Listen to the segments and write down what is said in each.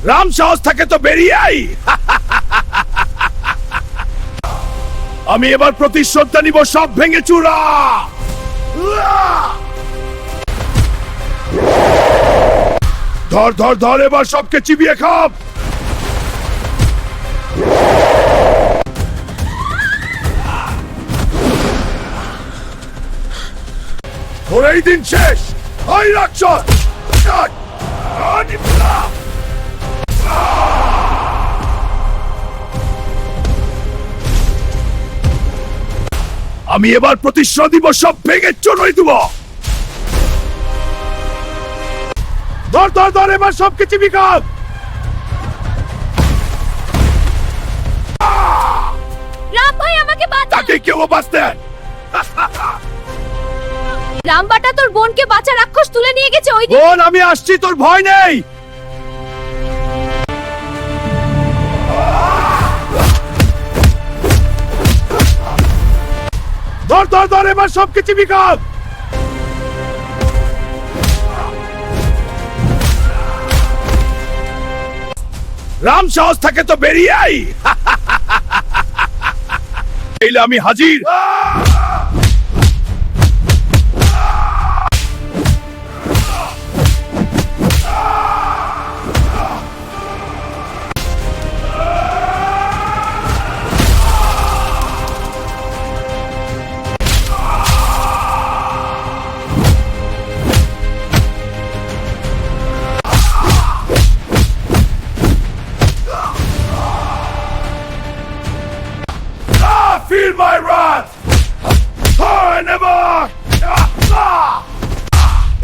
রাম সাহস থাকে তো বেরিয়ে আই। আমি এবার প্রতিশোধটা নিব সব ভেঙে চুরা। ধর ধর ধর, এবার সবকে চিবিয়ে খাব। তোর এই দিন শেষ। ওই রাক্ষস, আমি এবার প্রতিশোধ দিব, সব ভেঙে চুরই দিব। ধর ধর ধর, এবার সবকে চিবি খাব। রাম ভাই আমাকে বাঁচা। তাকে কেউ বাঁচতে। রামবাটা তোর বোনকে বাঁচা রাক্ষস তুলে নিয়ে গেছে ওই দিকে। বোন, আমি আসছি, তোর ভয় নেই। ধর ধর ধর, এবার সবকে চিবি খাব। রাম সাহস থাকে তো বেরিয়ে আই। এইলে আমি হাজির। Feel my wrath! Never!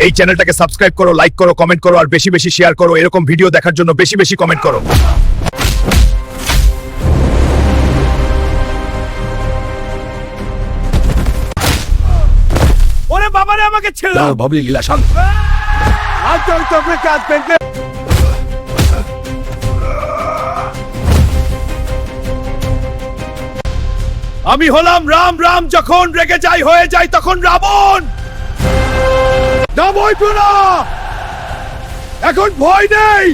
এই চ্যানেলটাকে সাবস্ক্রাইব করো, লাইক করো, কমেন্ট করো আর বেশি বেশি শেয়ার করো। এরকম ভিডিও দেখার জন্য বেশি বেশি কমেন্ট করো। ওরে বাবারে, আমাকে ছেড়ে দাও। ভাবি গিলা শান্ত। আমি হলাম রাম। রাম যখন রেগে যাই হয়ে যায় তখন রাবণ। না ভয় পেও না, এখন ভয় নেই।